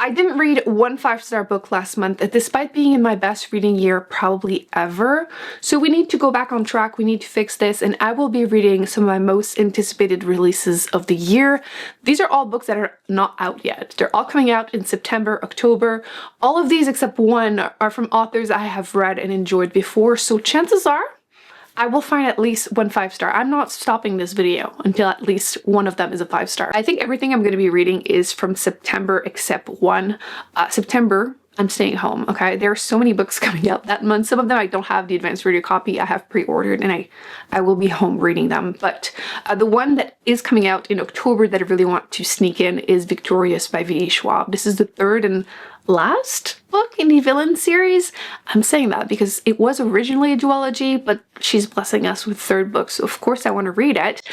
I didn't read one 5-star book last month, despite being in my best reading year probably ever. So we need to go back on track. We need to fix this, and I will be reading some of my most anticipated releases of the year. These are all books that are not out yet. They're all coming out in September, October. All of these except one are from authors I have read and enjoyed before, so chances are I will find at least one 5-star. I'm not stopping this video until at least one of them is a 5-star. I think everything I'm going to be reading is from September except one. September, I'm staying home, okay? There are so many books coming out that month. Some of them I don't have the advanced reader copy. I have pre-ordered, and I will be home reading them. But the one that is coming out in October that I really want to sneak in is Victorious by V.E. Schwab. This is the third and last book in the villain series. I'm saying that because it was originally a duology, but she's blessing us with third book, so of course I want to read it.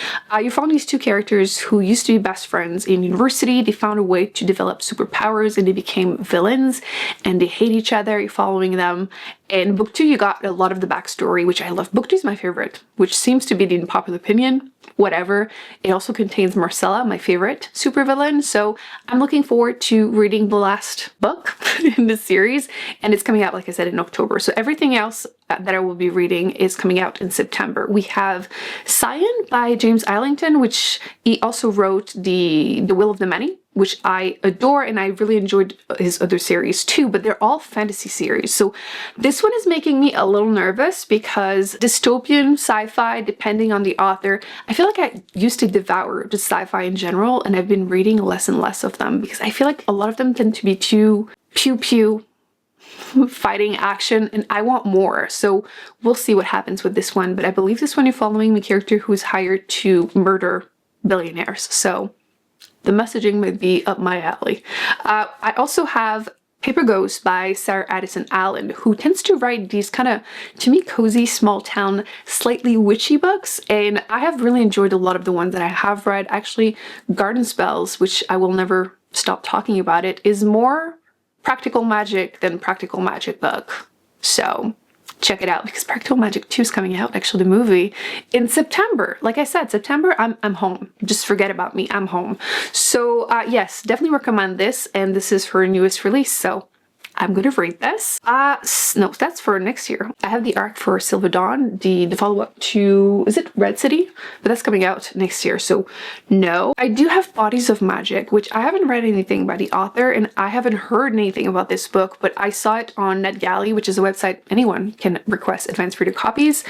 You follow these two characters who used to be best friends in university. They found a way to develop superpowers and they became villains, and they hate each other. You're following them. In book 2 you got a lot of the backstory, which I love. Book 2 is my favorite, which seems to be the popular opinion. Whatever. It also contains Marcella, my favorite supervillain, so I'm looking forward to reading the last book in this series, and it's coming out, like I said, in October. So everything else that I will be reading is coming out in September. We have Scion by James Islington, which he also wrote the Will of the Many, which I adore, and I really enjoyed his other series too, but they're all fantasy series. So this one is making me a little nervous because dystopian sci-fi, depending on the author, I feel like I used to devour just sci-fi in general, and I've been reading less and less of them because I feel like a lot of them tend to be too pew-pew fighting action, and I want more. So we'll see what happens with this one, but I believe this one you're following the character who's hired to murder billionaires. So the messaging might be up my alley. I also have Paper Ghost by Sarah Addison Allen, who tends to write these kind of, to me, cozy, small town, slightly witchy books, and I have really enjoyed a lot of the ones that I have read. Actually, Garden Spells, which I will never stop talking about, it is more practical magic than practical magic book. So check it out, because Practical Magic 2 is coming out, actually the movie, in September. Like I said, September, I'm home. Just forget about me, I'm home. So yes, definitely recommend this, and this is her newest release, so I'm gonna read this. No, that's for next year. I have the arc for Silver Dawn, the follow-up to, is it Red City? But that's coming out next year, so no. I do have Bodies of Magic, which I haven't read anything by the author, and I haven't heard anything about this book, but I saw it on NetGalley, which is a website anyone can request advanced reader copies,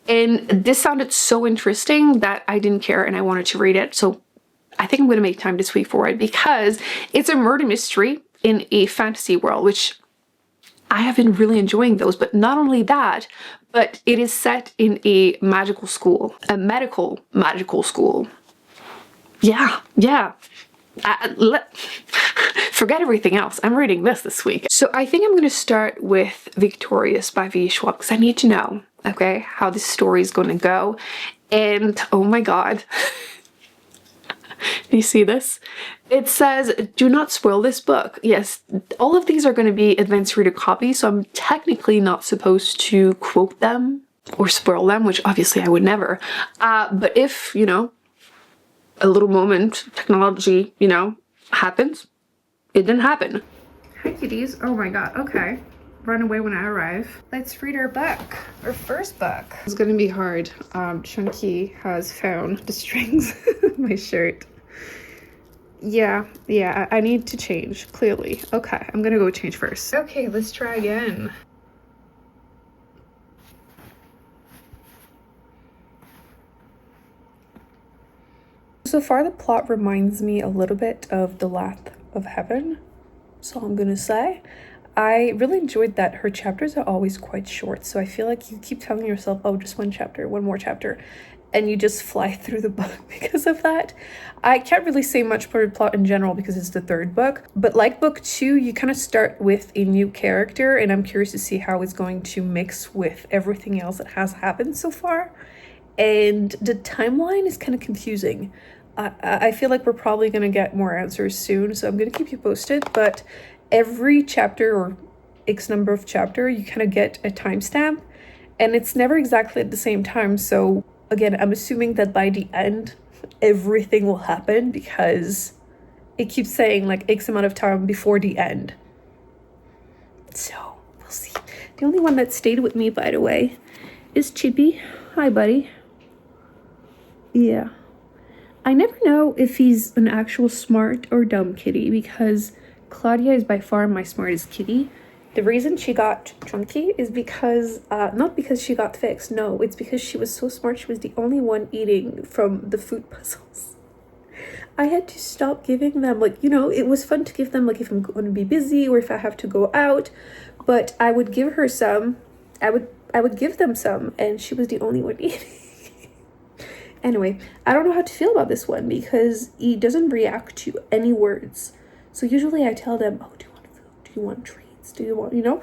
and this sounded so interesting that I didn't care and I wanted to read it, so I think I'm gonna make time this week for it because it's a murder mystery in a fantasy world, which I have been really enjoying those. But not only that, but it is set in a magical school, a magical school. Yeah. Forget everything else. I'm reading this week. So I think I'm going to start with Victorious by V.E. Schwab because I need to know, okay, how this story is going to go. And oh my god. Do you see this? It says, do not spoil this book. Yes, all of these are going to be advanced reader copies, so I'm technically not supposed to quote them or spoil them, which obviously I would never. But if, you know, a little moment, technology, you know, happens, it didn't happen. Hi kitties. Oh my god, okay. Run away when I arrive. Let's read our book, our first book. It's gonna be hard. Chunky has found the strings of my shirt. Yeah, I need to change, clearly. Okay, I'm gonna go change first. Okay, let's try again. So far, the plot reminds me a little bit of The Lath of Heaven, so I'm gonna say. I really enjoyed that her chapters are always quite short, so I feel like you keep telling yourself, oh, just one chapter, one more chapter, and you just fly through the book because of that. I can't really say much for the plot in general because it's the third book, but like book 2, you kind of start with a new character, and I'm curious to see how it's going to mix with everything else that has happened so far. And the timeline is kind of confusing. I feel like we're probably going to get more answers soon, so I'm going to keep you posted, but every chapter or X number of chapter, you kind of get a timestamp, and it's never exactly at the same time. So again, I'm assuming that by the end, everything will happen because it keeps saying like X amount of time before the end. So we'll see. The only one that stayed with me, by the way, is Chippy. Hi, buddy. Yeah. I never know if he's an actual smart or dumb kitty, because Claudia is by far my smartest kitty. The reason she got chunky is because, not because she got fixed, no, it's because she was so smart. She was the only one eating from the food puzzles. I had to stop giving them, like, you know, it was fun to give them, like, if I'm going to be busy or if I have to go out, but I would give her some, I would give them some, and she was the only one eating. Anyway, I don't know how to feel about this one because he doesn't react to any words. So usually I tell them, oh, do you want food? Do you want treats? Do you want, you know?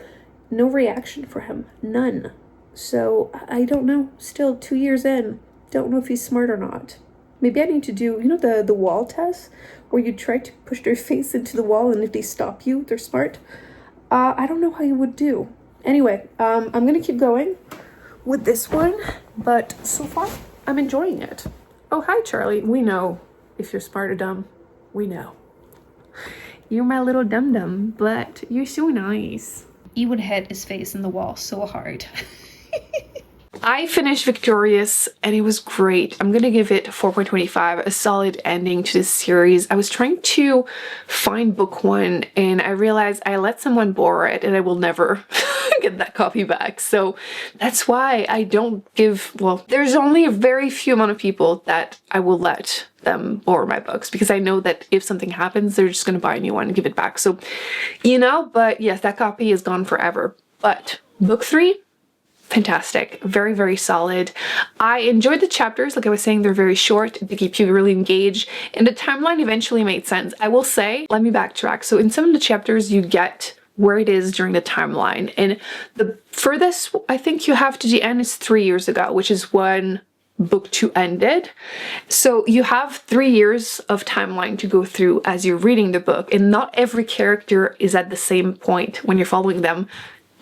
No reaction for him. None. So I don't know. Still 2 years in. Don't know if he's smart or not. Maybe I need to do, you know, the wall test where you try to push their face into the wall and if they stop you, they're smart. I don't know how you would do. Anyway, I'm going to keep going with this one. But so far, I'm enjoying it. Oh, hi, Charlie. We know if you're smart or dumb. We know. You're my little dum-dum, but you're so nice. He would hit his face in the wall so hard. I finished Victorious and it was great. I'm gonna give it 4.25, a solid ending to this series. I was trying to find book one and I realized I let someone borrow it and I will never get that copy back. So that's why I don't give, well, there's only a very few amount of people that I will let them borrow my books because I know that if something happens, they're just gonna buy a new one and give it back. So, you know, but yes, that copy is gone forever. But book 3, fantastic. Very, very solid. I enjoyed the chapters. Like I was saying, they're very short. They keep you really engaged. And the timeline eventually made sense. I will say, let me backtrack. So in some of the chapters, you get where it is during the timeline. And the furthest I think you have to the end is 3 years ago, which is when book 2 ended. So you have 3 years of timeline to go through as you're reading the book. And not every character is at the same point when you're following them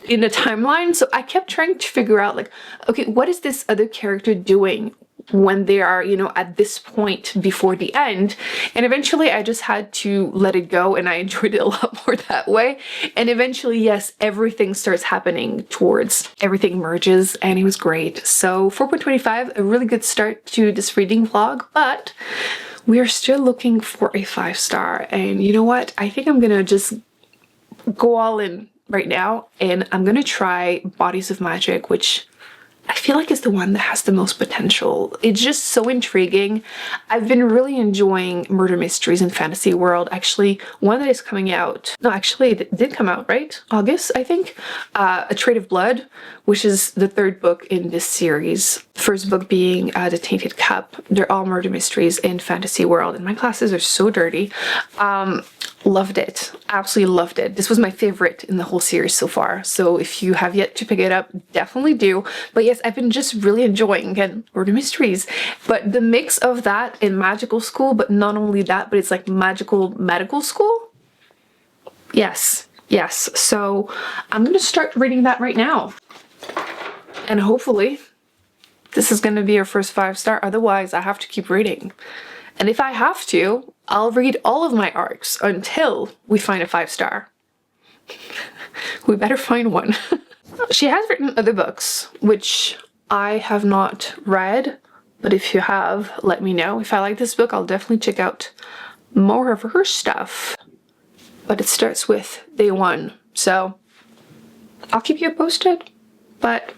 in the timeline. So I kept trying to figure out, like, okay, what is this other character doing when they are, you know, at this point before the end? And eventually I just had to let it go and I enjoyed it a lot more that way. And eventually, yes, everything starts happening towards, everything merges and it was great. So 4.25, a really good start to this reading vlog, but we are still looking for a 5-star. And you know what? I think I'm gonna just go all in right now and I'm gonna try Bodies of Magic, which I feel like is the one that has the most potential. It's just so intriguing. I've been really enjoying murder mysteries in fantasy world. Actually, one that is coming out, no, actually it did come out, right? August, I think. A Trade of Blood, which is the 3rd book in this series. First book being The Tainted Cup. They're all murder mysteries in fantasy world and my classes are so dirty. Loved it. Absolutely loved it. This was my favorite in the whole series so far. So if you have yet to pick it up, definitely do. But yes, I've been just really enjoying, again, murder mysteries. But the mix of that in magical school, but not only that, but it's like magical medical school. Yes, yes. So I'm going to start reading that right now. And hopefully this is going to be our first 5-star. Otherwise, I have to keep reading. And if I have to, I'll read all of my arcs until we find a 5-star. We better find one. She has written other books, which I have not read, but if you have, let me know. If I like this book, I'll definitely check out more of her stuff. But it starts with day 1, so I'll keep you posted, but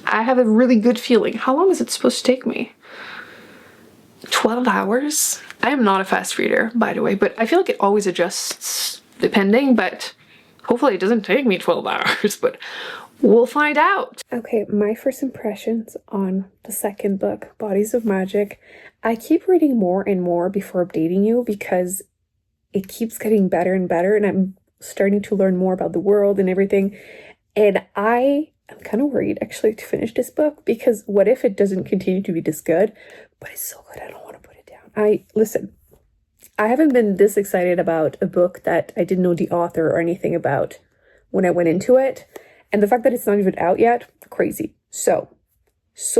I have a really good feeling. How long is it supposed to take me? 12 hours? I am not a fast reader, by the way, but I feel like it always adjusts depending, but hopefully it doesn't take me 12 hours, but we'll find out. Okay, my first impressions on the 2nd book, Bodies of Magic. I keep reading more and more before updating you because it keeps getting better and better and I'm starting to learn more about the world and everything. And I'm kind of worried actually to finish this book because what if it doesn't continue to be this good? But it's so good, I don't want to put it down. Listen, I haven't been this excited about a book that I didn't know the author or anything about when I went into it. And the fact that it's not even out yet, crazy. So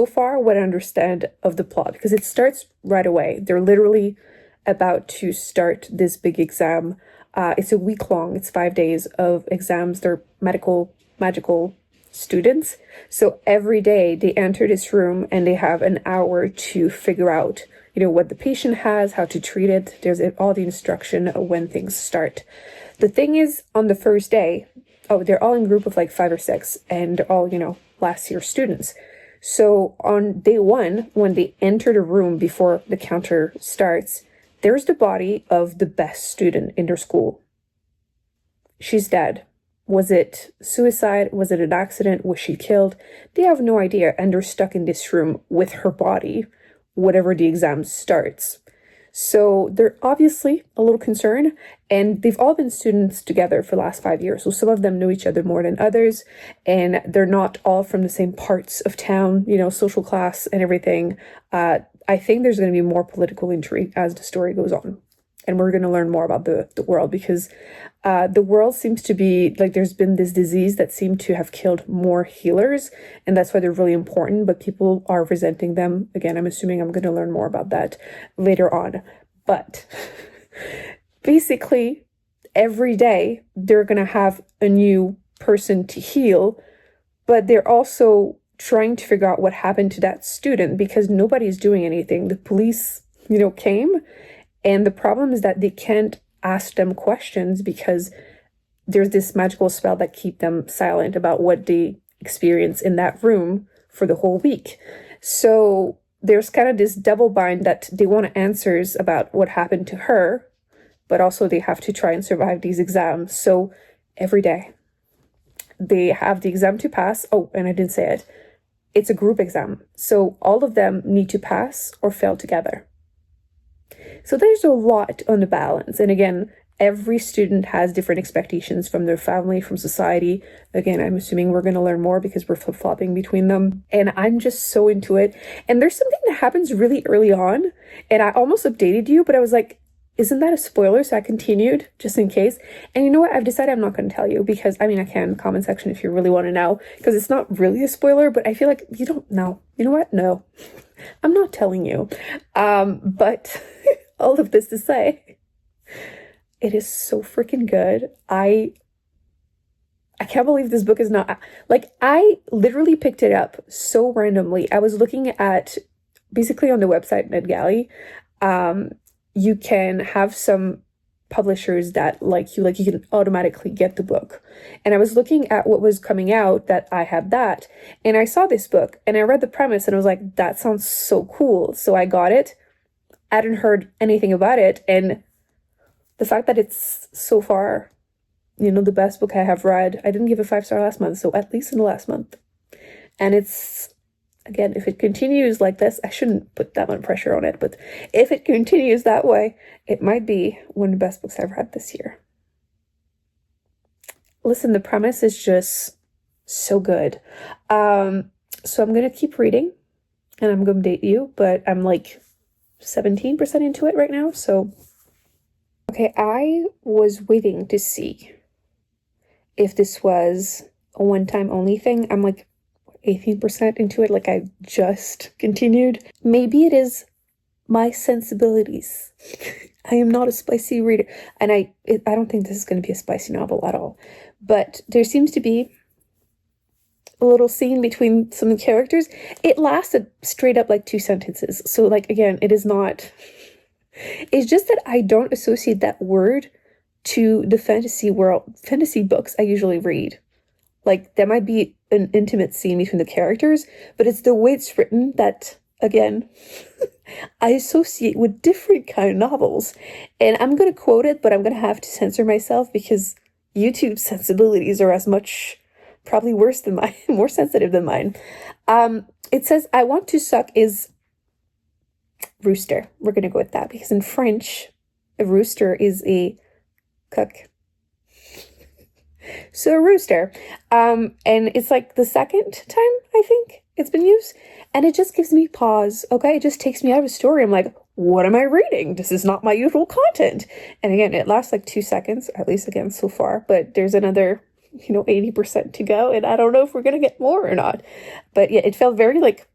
far what I understand of the plot, because it starts right away. They're literally about to start this big exam. It's a week long. It's 5 days of exams. They're magical students. So every day they enter this room and they have an hour to figure out, what the patient has, how to treat it. There's all the instruction of when things start. The thing is, on the first day, they're all in a group of like 5 or 6, and they're all, last year students. So on day 1, when they enter the room before the counter starts, there's the body of the best student in their school. She's dead. Was it suicide? Was it an accident? Was she killed? They have no idea, and they're stuck in this room with her body, whatever the exam starts. So they're obviously a little concerned, and they've all been students together for the last 5 years. So some of them know each other more than others, and they're not all from the same parts of town, social class and everything. I think there's going to be more political intrigue as the story goes on. And we're going to learn more about the world, because the world seems to be like, there's been this disease that seemed to have killed more healers, and that's why they're really important, but people are resenting them. Again, I'm assuming I'm going to learn more about that later on. But basically, every day they're going to have a new person to heal, but they're also trying to figure out what happened to that student, because nobody's doing anything. The police, came. And the problem is that they can't ask them questions because there's this magical spell that keep them silent about what they experience in that room for the whole week. So there's kind of this double bind that they want answers about what happened to her, but also they have to try and survive these exams. So every day they have the exam to pass. Oh, and I didn't say it. It's a group exam. So all of them need to pass or fail together. So there's a lot on the balance. And again, every student has different expectations from their family, from society. Again, I'm assuming we're going to learn more because we're flip-flopping between them. And I'm just so into it. And there's something that happens really early on. And I almost updated you, but I was like, isn't that a spoiler? So I continued just in case. And you know what? I've decided I'm not going to tell you, because I can in the comment section if you really want to know, because it's not really a spoiler, but I feel like you don't know. You know what? No, I'm not telling you. But all of this to say, it is so freaking good. I can't believe this book is not, like, I literally picked it up so randomly. I was looking at, basically on the website NetGalley, you can have some publishers that you can automatically get the book. And I was looking at what was coming out that I had that, and I saw this book and I read the premise and I was like, that sounds so cool. So I got it. I hadn't heard anything about it, and the fact that it's so far, the best book I have read. I didn't give a 5-star last month, so at least in the last month. And it's, again, if it continues like this, I shouldn't put that much pressure on it, but if it continues that way, it might be one of the best books I've read this year. Listen, the premise is just so good. So I'm going to keep reading, and I'm going to date you, but I'm like 17% into it right now, so okay, I was waiting to see if this was a one-time only thing. I'm like 18% into it, like I just continued. Maybe it is my sensibilities. I am not a spicy reader, and I don't think this is going to be a spicy novel at all, but there seems to be a little scene between some of the characters. It lasted straight up like 2 sentences. So like, again, it is not, it's just that I don't associate that word to the fantasy world, fantasy books I usually read. Like, there might be an intimate scene between the characters, but it's the way it's written that, again, I associate with different kind of novels. And I'm going to quote it, but I'm going to have to censor myself because YouTube's sensibilities are as much, probably worse than mine, more sensitive than mine. It says, I want to suck is rooster. We're going to go with that because in French, a rooster is a cook. So a rooster. And it's like the second time, I think, it's been used. And it just gives me pause. Okay, it just takes me out of a story. I'm like, what am I reading? This is not my usual content. And again, it lasts like 2 seconds, at least again so far. But there's another 80% to go, and I don't know if we're gonna get more or not. But yeah, it felt very like,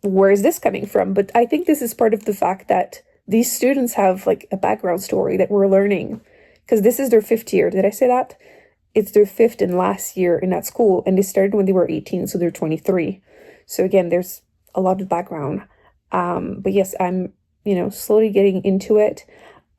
where is this coming from? But I think this is part of the fact that these students have like a background story that we're learning, because this is their 5th year. Did I say that? It's their 5th and last year in that school, and they started when they were 18, so they're 23. So again, there's a lot of background. But yes, I'm, slowly getting into it.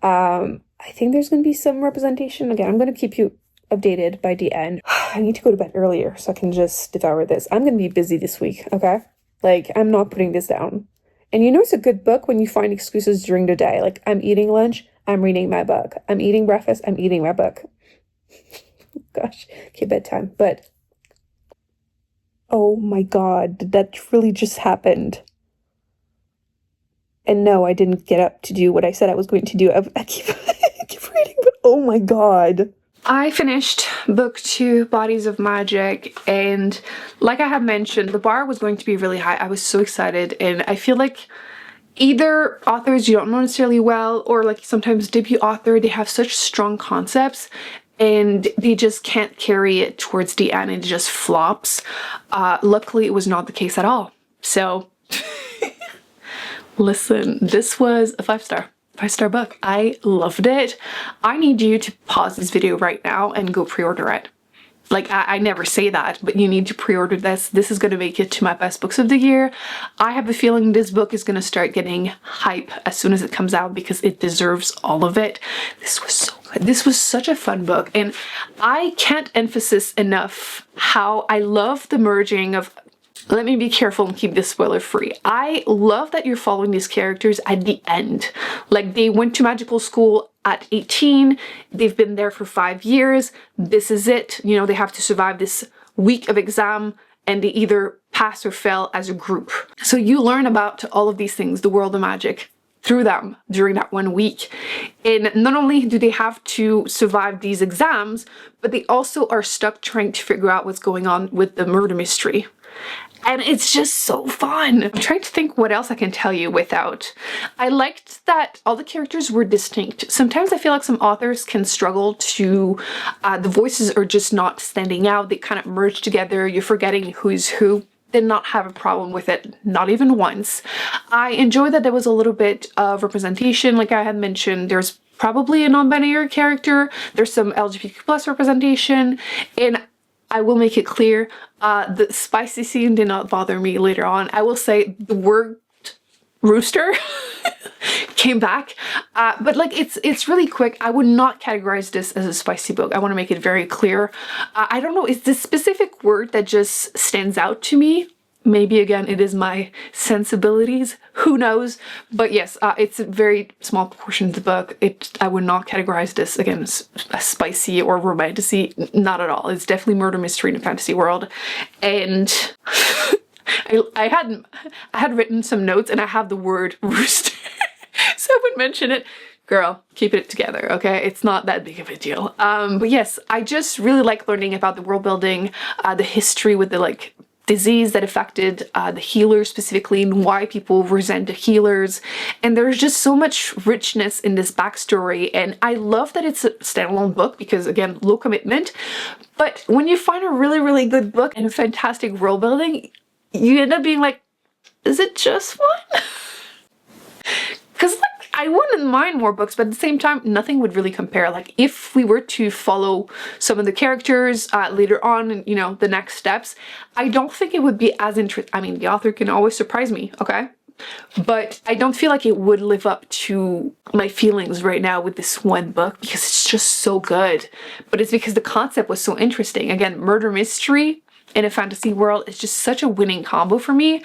I think there's going to be some representation. Again, I'm going to keep you updated by the end. I need to go to bed earlier so I can just devour this. I'm going to be busy this week, okay? Like, I'm not putting this down. And it's a good book when you find excuses during the day. Like, I'm eating lunch, I'm reading my book. I'm eating breakfast, I'm eating my book. Gosh, okay, bedtime. But, oh my God, did that really just happened? And no, I didn't get up to do what I said I was going to do. I keep, I keep reading, but oh my God. I finished book 2, Bodies of Magic, and like I have mentioned, the bar was going to be really high. I was so excited, and I feel like either authors you don't know necessarily well, or like sometimes debut author, they have such strong concepts and they just can't carry it towards the end and it just flops. Luckily, it was not the case at all. So listen, this was a 5-star book. I loved it. I need you to pause this video right now and go pre-order it. Like, I never say that, but you need to pre-order this. This is going to make it to my best books of the year. I have a feeling this book is going to start getting hype as soon as it comes out because it deserves all of it. This was so good. This was such a fun book, and I can't emphasize enough how I love the merging of... Let me be careful and keep this spoiler free. I love that you're following these characters at the end. Like, they went to magical school at 18, they've been there for 5 years, this is it. They have to survive this week of exam and they either pass or fail as a group. So you learn about all of these things, the world of magic, through them during that 1 week. And not only do they have to survive these exams, but they also are stuck trying to figure out what's going on with the murder mystery. And it's just so fun. I'm trying to think what else I can tell you without. I liked that all the characters were distinct. Sometimes I feel like some authors can struggle to, the voices are just not standing out. They kind of merge together. You're forgetting who's who. Did not have a problem with it, not even once. I enjoyed that there was a little bit of representation. Like I had mentioned, there's probably a non-binary character. There's some LGBTQ plus representation. And I will make it clear, the spicy scene did not bother me later on. I will say the word rooster came back, but like it's really quick. I would not categorize this as a spicy book. I want to make it very clear. I don't know, it's this specific word that just stands out to me. Maybe again, it is my sensibilities, who knows? But yes, it's a very small portion of the book. I would not categorize this, again, as spicy or romantic-y, not at all. It's definitely murder mystery in a fantasy world. And I had written some notes and I have the word rooster, so I would mention it. Girl, keep it together, okay? It's not that big of a deal. But yes, I just really like learning about the world building, the history with the disease that affected the healers specifically, and why people resent the healers. And there's just so much richness in this backstory, and I love that it's a standalone book because, again, low commitment. But when you find a really, really good book and a fantastic world building, you end up being like, is it just one? Because I wouldn't mind more books, but at the same time, nothing would really compare. Like, if we were to follow some of the characters later on, and the next steps, I don't think it would be as interesting. I mean, the author can always surprise me, okay? But I don't feel like it would live up to my feelings right now with this one book because it's just so good. But it's because the concept was so interesting. Again, murder mystery in a fantasy world is just such a winning combo for me.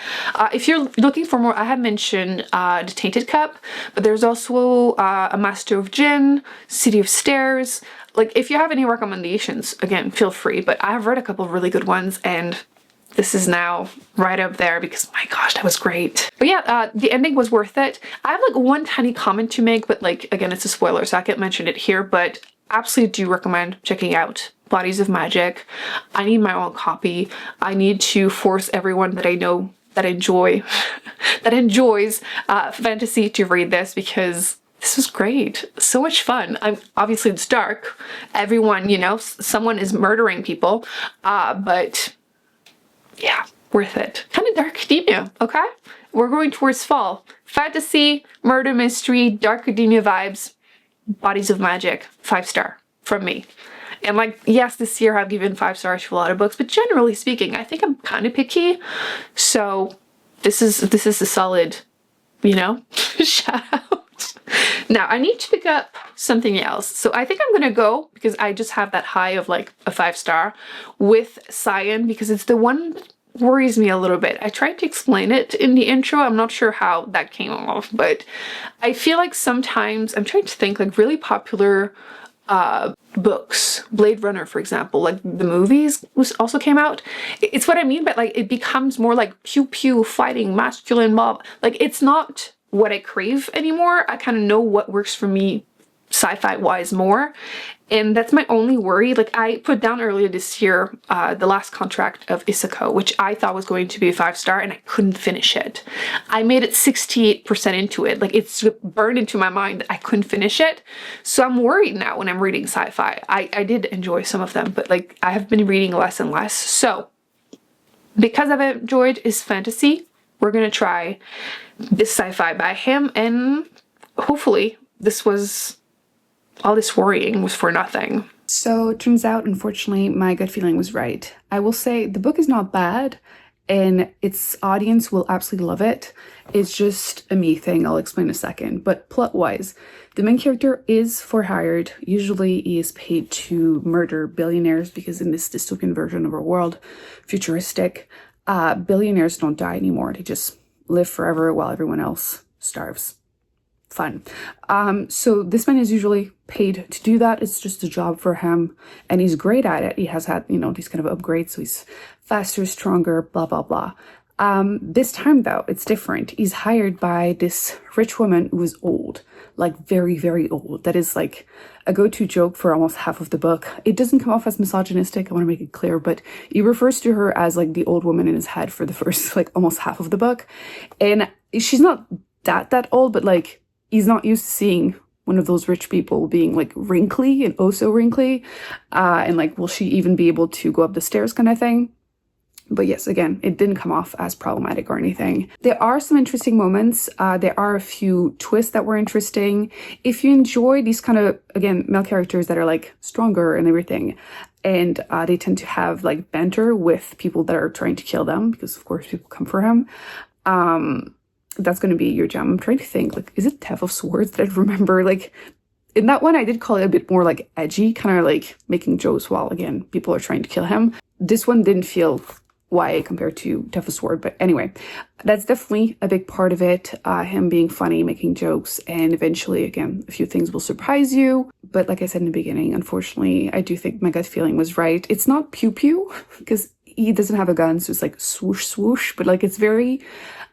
If you're looking for more, I have mentioned The Tainted Cup, but there's also A Master of Jinn, City of Stairs. Like, if you have any recommendations, again, feel free, but I have read a couple of really good ones, and this is now right up there because, my gosh, that was great. But yeah, the ending was worth it. I have one tiny comment to make, but again, it's a spoiler, so I can't mention it here, but absolutely do recommend checking out Bodies of Magic. I need my own copy. I need to force everyone that I know that enjoys fantasy to read this because this is great. So much fun. Obviously it's dark. Everyone, someone is murdering people, but yeah, worth it. Kind of dark academia, okay? we're going towards fall. Fantasy, murder mystery, dark academia vibes, bodies of magic, 5-star from me. And like, yes, this year I've given 5 stars to a lot of books, but generally speaking, I think I'm kind of picky. So this is a solid, you know, shout out. Now I need to pick up something else. So I think I'm gonna go, because I just have that high of like a 5-star, with Scion, because it's the one that worries me a little bit. I tried to explain it in the intro. I'm not sure how that came off, but I feel like sometimes I'm trying to think like really popular books, Blade Runner, for example, like the movies also came out. It's what I mean, but like it becomes more like pew pew fighting, masculine mob. Like it's not what I crave anymore. I kind of know what works for me sci-fi wise more, and that's my only worry. Like I put down earlier this year The Last Contract of Isako, which I thought was going to be a 5-star, and I couldn't finish it. I made it 68% into it. Like it's burned into my mind that I couldn't finish it. So I'm worried now when I'm reading sci-fi. I did enjoy some of them, but like I have been reading less and less. So because I've enjoyed his fantasy, we're gonna try this sci-fi by him, and hopefully all this worrying was for nothing. So it turns out, unfortunately, my gut feeling was right. I will say the book is not bad, and its audience will absolutely love it. It's just a me thing, I'll explain in a second. But plot-wise, the main character is for hired. Usually he is paid to murder billionaires, because in this dystopian version of our world, futuristic, billionaires don't die anymore. They just live forever while everyone else starves. Fun. So this man is usually paid to do that. It's just a job for him, and he's great at it. He has had, you know, these kind of upgrades, so he's faster, stronger, blah, blah, blah. This time though, it's different. He's hired by this rich woman who is old, like very, very old. That is like a go-to joke for almost half of the book. It doesn't come off as misogynistic, I want to make it clear, but he refers to her as like the old woman in his head for the first like almost half of the book. And she's not that old, but like he's not used to seeing one of those rich people being like wrinkly and oh so wrinkly, and like, will she even be able to go up the stairs kind of thing. But yes, again, it didn't come off as problematic or anything. There are some interesting moments. There are a few twists that were interesting. If you enjoy these kind of, again, male characters that are like stronger and everything, and they tend to have like banter with people that are trying to kill them, because of course people come for him, that's going to be your gem. I'm trying to think, like, is it Death of Swords that I remember? Like, in that one, I did call it a bit more like edgy, kind of like making jokes while, again, people are trying to kill him. This one didn't feel YA compared to Death of Sword, but anyway, that's definitely a big part of it. Him being funny, making jokes, and eventually, again, a few things will surprise you. But like I said in the beginning, unfortunately, I do think my gut feeling was right. It's not pew pew, because he doesn't have a gun, so it's like swoosh swoosh, but like it's very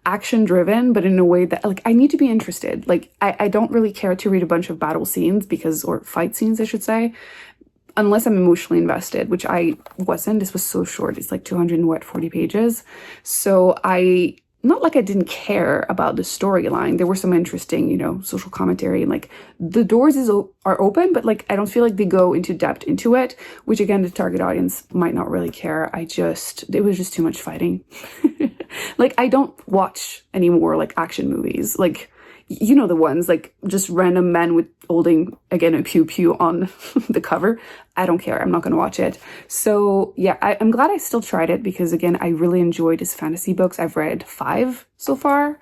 action driven, but in a way that like I need to be interested. Like I don't really care to read a bunch of battle scenes or fight scenes, I should say, unless I'm emotionally invested, which I wasn't. This was so short. It's like 240 pages. So not like I didn't care about the storyline. There were some interesting, you know, social commentary, and like the doors are open, but like I don't feel like they go into depth into it, which again, the target audience might not really care. It was just too much fighting. Like I don't watch anymore like action movies, like, you know, the ones like just random men with holding, again, a pew pew on the cover. I don't care. I'm not going to watch it. So yeah, I'm glad I still tried it, because again, I really enjoyed his fantasy books. I've read 5 so far,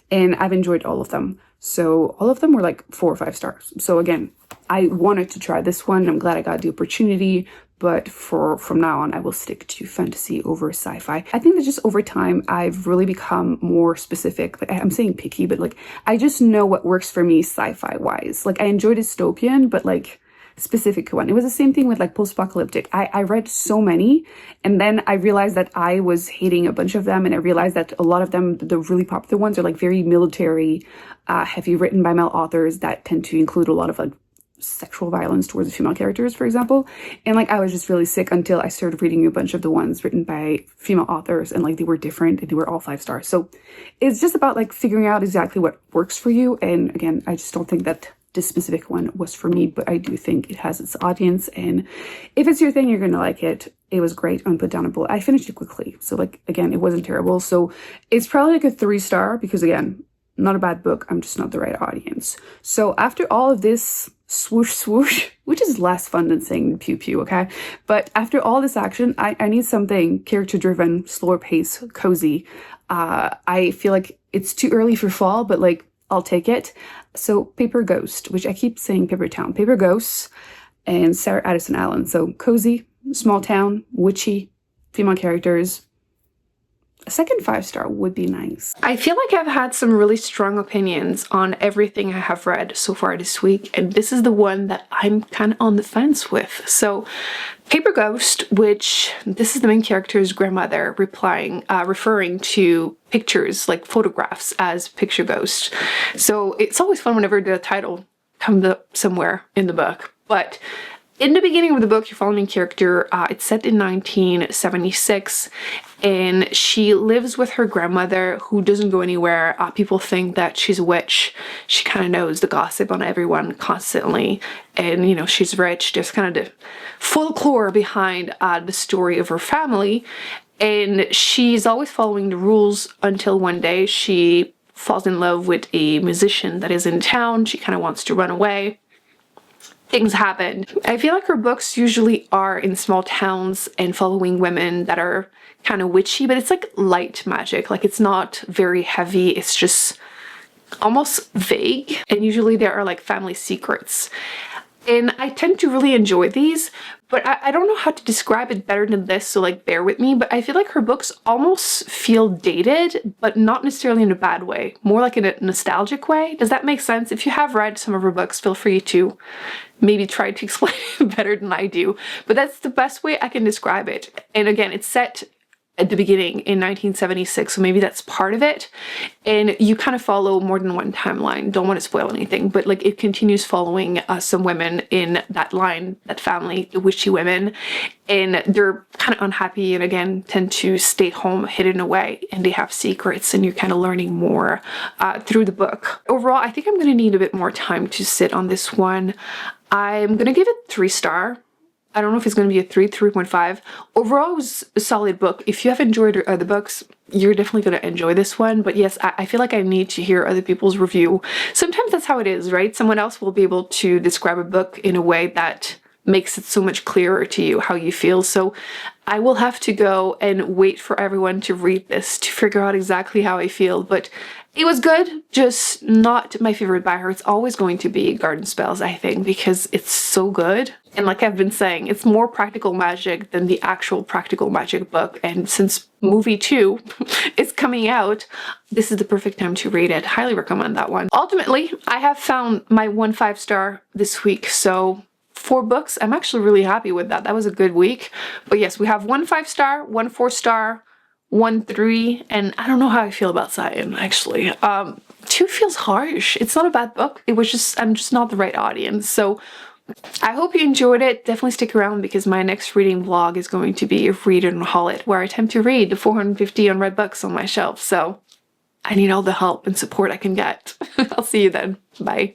and I've enjoyed all of them. So all of them were like 4 or 5 stars. So again, I wanted to try this one. I'm glad I got the opportunity. But from now on, I will stick to fantasy over sci-fi. I think that just over time, I've really become more specific. Like I'm saying picky, but like I just know what works for me sci-fi wise. Like I enjoy dystopian, but like specific one. It was the same thing with like post-apocalyptic. I read so many, and then I realized that I was hating a bunch of them, and I realized that a lot of them, the really popular ones, are like very military, heavy, written by male authors that tend to include a lot of like sexual violence towards the female characters, for example. And like I was just really sick until I started reading a bunch of the ones written by female authors, and like they were different and they were all 5 stars. So it's just about like figuring out exactly what works for you. And again, I just don't think that this specific one was for me, but I do think it has its audience, and if it's your thing, you're gonna like it. It was great, unputdownable. I finished it quickly, so like, again, it wasn't terrible. So it's probably like a 3-star because, again, not a bad book. I'm just not the right audience. So after all of this swoosh swoosh, which is less fun than saying pew pew, okay? But after all this action, I need something character-driven, slower pace, cozy. I feel like it's too early for fall, but like, I'll take it. So Paper Ghost, which I keep saying Paper Town. Paper Ghosts and Sarah Addison Allen. So cozy, small town, witchy, female characters. A second 5-star would be nice. I feel like I've had some really strong opinions on everything I have read so far this week, and this is the one that I'm kind of on the fence with. So Paper Ghost, which this is the main character's grandmother referring to pictures, like photographs, as picture ghost. So it's always fun whenever the title comes up somewhere in the book. But in the beginning of the book, you're following a character. It's set in 1976, and she lives with her grandmother, who doesn't go anywhere. People think that she's a witch. She kind of knows the gossip on everyone constantly, and you know, she's rich. There's kind of the folklore behind the story of her family, and she's always following the rules until one day she falls in love with a musician that is in town. She kind of wants to run away. Things happen. I feel like her books usually are in small towns and following women that are kind of witchy, but it's like light magic. Like, it's not very heavy. It's just almost vague. And usually there are like family secrets. And I tend to really enjoy these, but I don't know how to describe it better than this, so like bear with me. But I feel like her books almost feel dated, but not necessarily in a bad way, more like in a nostalgic way. Does that make sense? If you have read some of her books, feel free to maybe try to explain it better than I do, but that's the best way I can describe it. And again, it's set at the beginning in 1976, so maybe that's part of it. And you kind of follow more than one timeline. Don't want to spoil anything, but like, it continues following some women in that line, that family, the witchy women, and they're kind of unhappy and again tend to stay home hidden away, and they have secrets, and you're kind of learning more through the book. Overall, I think I'm going to need a bit more time to sit on this one. I'm going to give it 3-star. I don't know if it's going to be a 3.5. Overall, it was a solid book. If you have enjoyed her other books, you're definitely going to enjoy this one. But yes, I feel like I need to hear other people's review. Sometimes that's how it is, right? Someone else will be able to describe a book in a way that makes it so much clearer to you how you feel. So I will have to go and wait for everyone to read this to figure out exactly how I feel. But it was good, just not my favorite by her. It's always going to be Garden Spells, I think, because it's so good. And like I've been saying, it's more practical magic than the actual practical magic book. And since movie 2 is coming out, this is the perfect time to read it. Highly recommend that one. Ultimately, I have found my 1 5-star this week. So 4 books, I'm actually really happy with that. That was a good week. But yes, we have 1 5-star, 1 4-star, 1 3, and I don't know how I feel about Scion, actually. 2 feels harsh. It's not a bad book. It was just, I'm just not the right audience. So I hope you enjoyed it. Definitely stick around because my next reading vlog is going to be a read and haul it, where I attempt to read the 450 unread books on my shelf. So I need all the help and support I can get. I'll see you then. Bye.